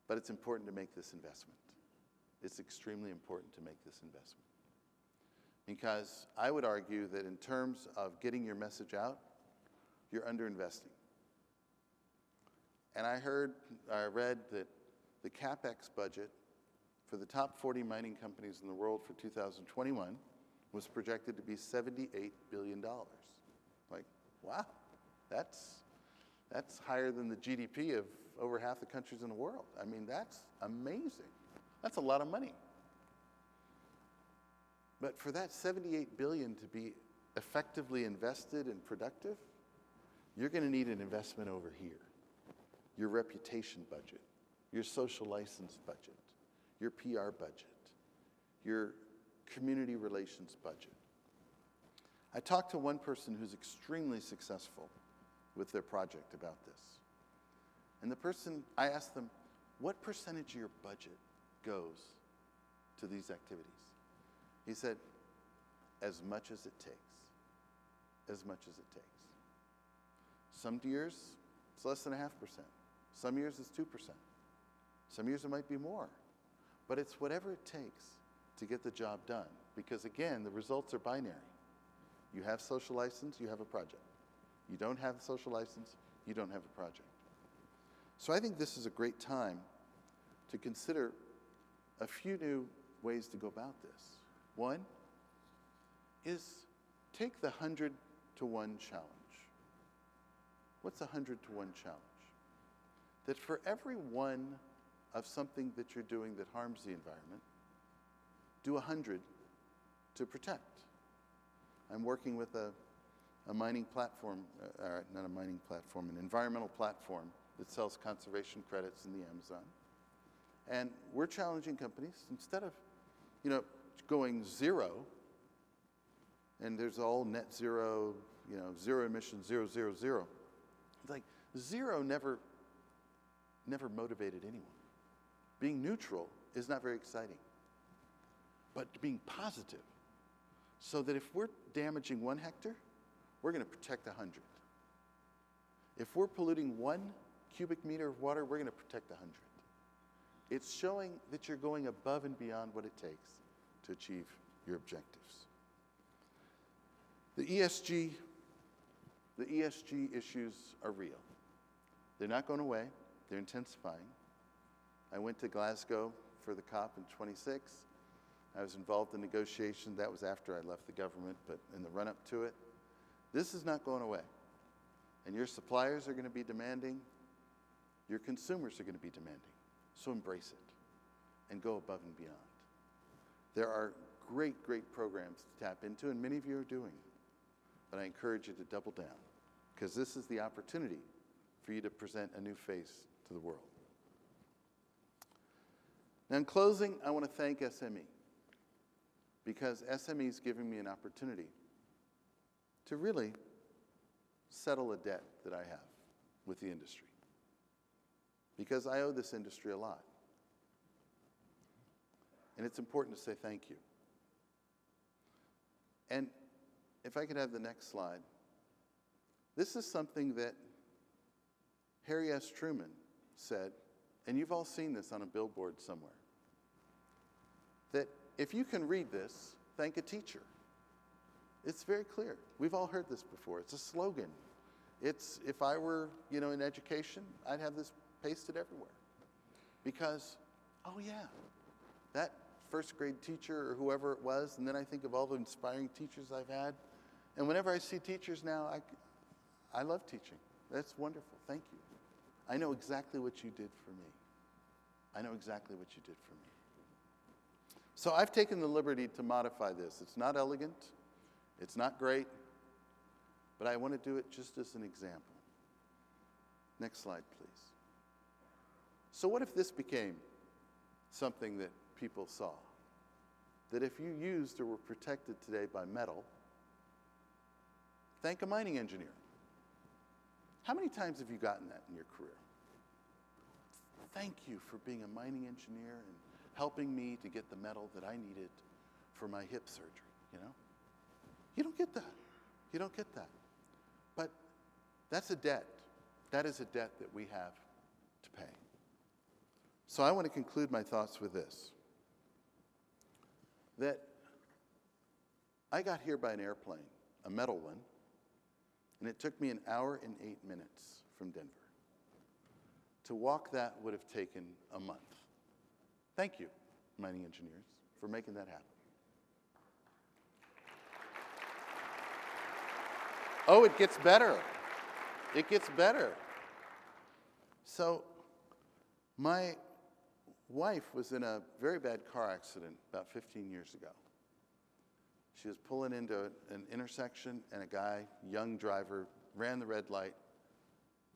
But it's important to make this investment. It's extremely important to make this investment. Because I would argue that in terms of getting your message out, you're underinvesting. And I read that the CapEx budget for the top 40 mining companies in the world for 2021 was projected to be $78 billion. Like, wow, that's higher than the GDP of over half the countries in the world. I mean, that's amazing. That's a lot of money. But for that $78 billion to be effectively invested and productive, you're going to need an investment over here. Your reputation budget, your social license budget, your PR budget, your community relations budget. I talked to one person who's extremely successful with their project about this. And I asked them, what percentage of your budget goes to these activities? He said, as much as it takes. As much as it takes. Some years, it's less than 0.5%. Some years, it's 2%. Some years, it might be more. But it's whatever it takes to get the job done. Because again, the results are binary. You have social license, you have a project. You don't have a social license, you don't have a project. So I think this is a great time to consider a few new ways to go about this. One is take the 100 to 1 challenge. What's a 100 to 1 challenge? That for every one of something that you're doing that harms the environment, do 100 to protect. I'm working with a mining platform, not a mining platform, an environmental platform that sells conservation credits in the Amazon. And we're challenging companies, instead of, going zero, and there's all net zero, zero emissions, 0, 0, 0. It's like zero never motivated anyone. Being neutral is not very exciting. But being positive, so that if we're damaging 1 hectare, we're going to protect 100. If we're polluting 1 cubic meter of water, we're going to protect 100. It's showing that you're going above and beyond what it takes to achieve your objectives. The ESG issues are real. They're not going away. They're intensifying. I went to Glasgow for the COP in 26. I was involved in negotiations. That was after I left the government, but in the run-up to it. This is not going away. And your suppliers are going to be demanding. Your consumers are going to be demanding. So embrace it and go above and beyond. There are great, great programs to tap into, and many of you are doing. But I encourage you to double down, because this is the opportunity for you to present a new face to the world. Now, in closing, I want to thank SME, because SME is giving me an opportunity to really settle a debt that I have with the industry, because I owe this industry a lot. And it's important to say thank you. And if I could have the next slide. This is something that Harry S. Truman said, and you've all seen this on a billboard somewhere, that if you can read this, thank a teacher. It's very clear. We've all heard this before. It's a slogan. It's, if I were, in education, I'd have this pasted everywhere. Because, oh yeah, that first grade teacher or whoever it was, and then I think of all the inspiring teachers I've had. And whenever I see teachers now, I love teaching. That's wonderful. Thank you. I know exactly what you did for me. I know exactly what you did for me. So I've taken the liberty to modify this. It's not elegant. It's not great. But I want to do it just as an example. Next slide, please. So what if this became something that people saw? That if you used or were protected today by metal, thank a mining engineer. How many times have you gotten that in your career? Thank you for being a mining engineer and helping me to get the metal that I needed for my hip surgery, You don't get that. You don't get that. But that's a debt. That is a debt that we have to pay. So I want to conclude my thoughts with this. That I got here by an airplane, a metal one, and it took me an hour and 8 minutes from Denver. To walk that would have taken a month. Thank you, mining engineers, for making that happen. Oh, it gets better. It gets better. So my wife was in a very bad car accident about 15 years ago. She was pulling into an intersection, and a guy, young driver, ran the red light,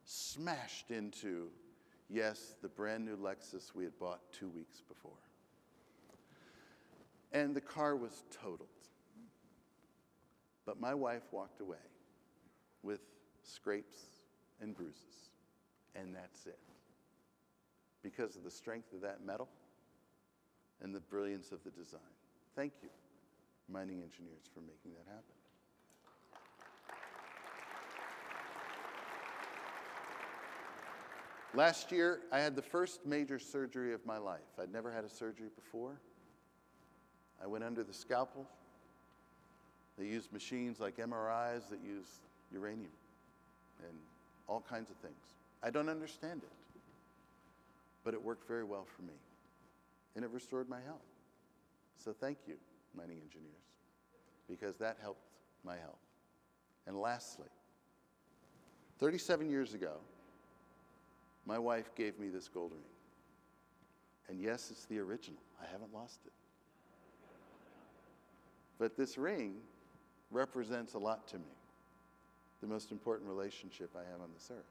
smashed into, yes, the brand new Lexus we had bought 2 weeks before. And the car was totaled. But my wife walked away with scrapes and bruises, and that's it. Because of the strength of that metal and the brilliance of the design. Thank you, mining engineers, for making that happen. Last year, I had the first major surgery of my life. I'd never had a surgery before. I went under the scalpel. They used machines like MRIs that use uranium and all kinds of things. I don't understand it, but it worked very well for me, and it restored my health. So thank you, mining engineers, because that helped my health. And lastly, 37 years ago, my wife gave me this gold ring. And yes, it's the original. I haven't lost it. But this ring represents a lot to me. The most important relationship I have on this earth.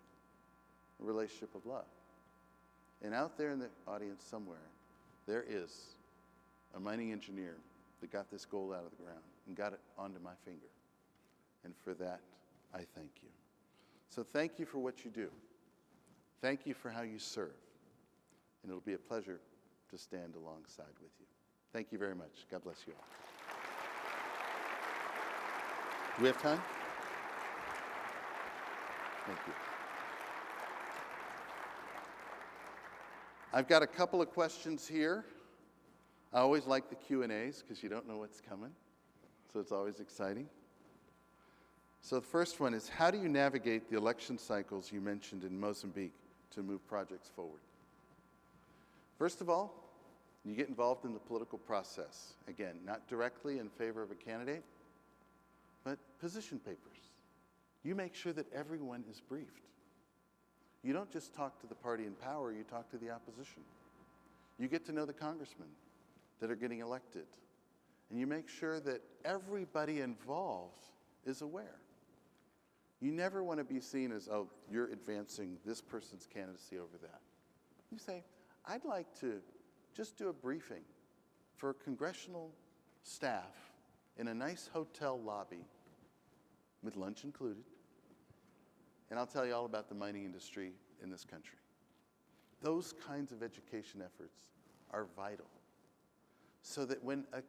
A relationship of love. And out there in the audience somewhere, there is a mining engineer that got this gold out of the ground and got it onto my finger. And for that, I thank you. So thank you for what you do. Thank you for how you serve. And it'll be a pleasure to stand alongside with you. Thank you very much. God bless you all. Do we have time? Thank you. I've got a couple of questions here. I always like the Q&As because you don't know what's coming. So it's always exciting. So the first one is, how do you navigate the election cycles you mentioned in Mozambique to move projects forward? First of all, you get involved in the political process. Again, not directly in favor of a candidate, but position papers. You make sure that everyone is briefed. You don't just talk to the party in power, you talk to the opposition. You get to know the congressmen that are getting elected. And you make sure that everybody involved is aware. You never want to be seen as, oh, you're advancing this person's candidacy over that. You say, I'd like to just do a briefing for congressional staff in a nice hotel lobby with lunch included, and I'll tell you all about the mining industry in this country. Those kinds of education efforts are vital, so that when a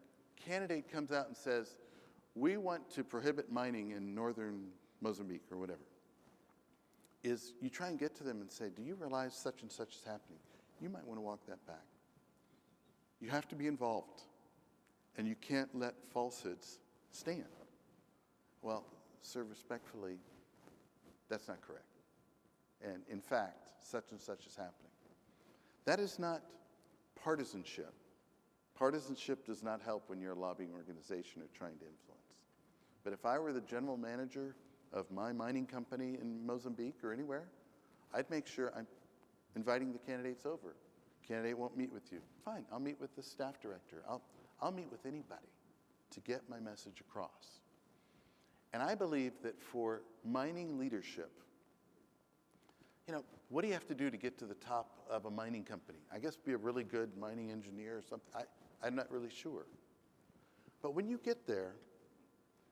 candidate comes out and says, we want to prohibit mining in northern Mozambique or whatever, is you try and get to them and say, do you realize such and such is happening? You might want to walk that back. You have to be involved, and you can't let falsehoods stand. Well, sir, respectfully, that's not correct. And in fact, such and such is happening. That is not partisanship. Partisanship does not help when you're a lobbying organization or trying to influence. But if I were the general manager of my mining company in Mozambique or anywhere, I'd make sure I'm inviting the candidates over. Candidate won't meet with you. Fine, I'll meet with the staff director. I'll meet with anybody to get my message across. And I believe that for mining leadership, what do you have to do to get to the top of a mining company? I guess be a really good mining engineer or something. I'm not really sure. But when you get there,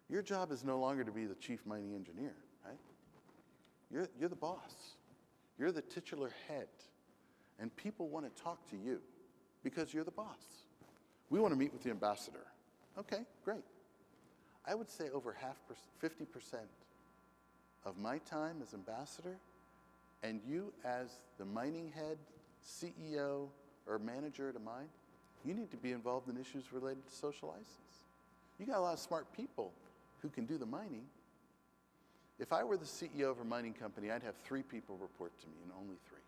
your job is no longer to be the chief mining engineer, right? You're the boss. You're the titular head. And people want to talk to you because you're the boss. We want to meet with the ambassador. Okay, great. I would say over 50% of my time as ambassador, and you as the mining head, CEO, or manager at a mine, you need to be involved in issues related to social license. You got a lot of smart people who can do the mining. If I were the CEO of a mining company, I'd have 3 people report to me, and only 3.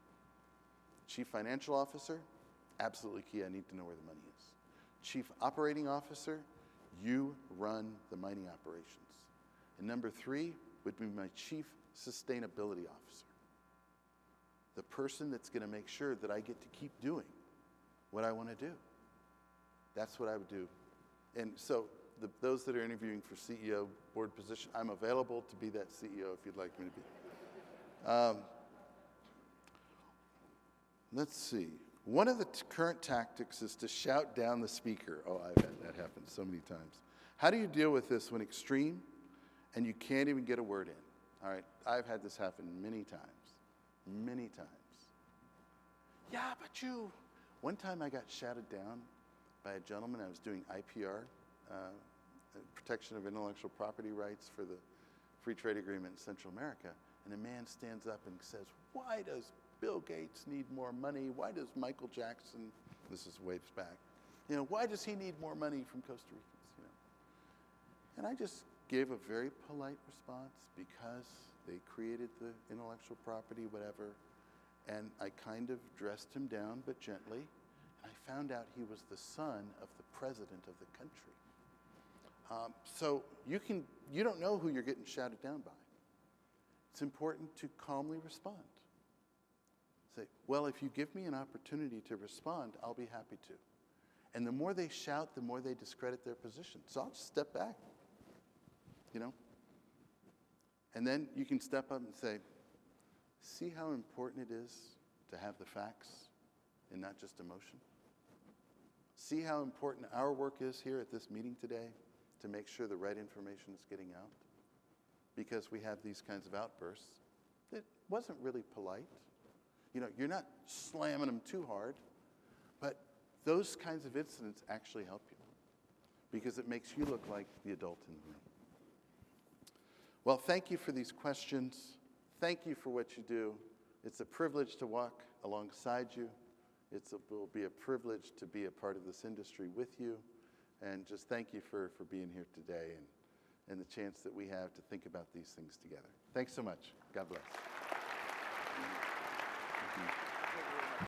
Chief Financial Officer, absolutely key, I need to know where the money is. Chief Operating Officer, you run the mining operations. And number 3 would be my Chief Sustainability Officer. The person that's going to make sure that I get to keep doing what I want to do. That's what I would do. And so those that are interviewing for CEO board position, I'm available to be that CEO if you'd like me to be. Let's see. One of the current tactics is to shout down the speaker. Oh, I've had that happen so many times. How do you deal with this when extreme and you can't even get a word in? All right, I've had this happen many times. Many times. Yeah, but you. One time I got shouted down by a gentleman. I was doing IPR, protection of intellectual property rights for the free trade agreement in Central America. And a man stands up and says, why does Bill Gates need more money? Why does Michael Jackson, this is waves back, why does he need more money from Costa Ricans? And I just gave a very polite response because they created the intellectual property, whatever, and I kind of dressed him down, but gently, and I found out he was the son of the president of the country. So you don't know who you're getting shouted down by. It's important to calmly respond. Say, well, if you give me an opportunity to respond, I'll be happy to. And the more they shout, the more they discredit their position. So I'll just step back, And then you can step up and say, see how important it is to have the facts and not just emotion? See how important our work is here at this meeting today to make sure the right information is getting out? Because we have these kinds of outbursts. It wasn't really polite. You're not slamming them too hard, but those kinds of incidents actually help you because it makes you look like the adult in the room. Well, thank you for these questions. Thank you for what you do. It's a privilege to walk alongside you. It will be a privilege to be a part of this industry with you. And just thank you for being here today and the chance that we have to think about these things together. Thanks so much. God bless.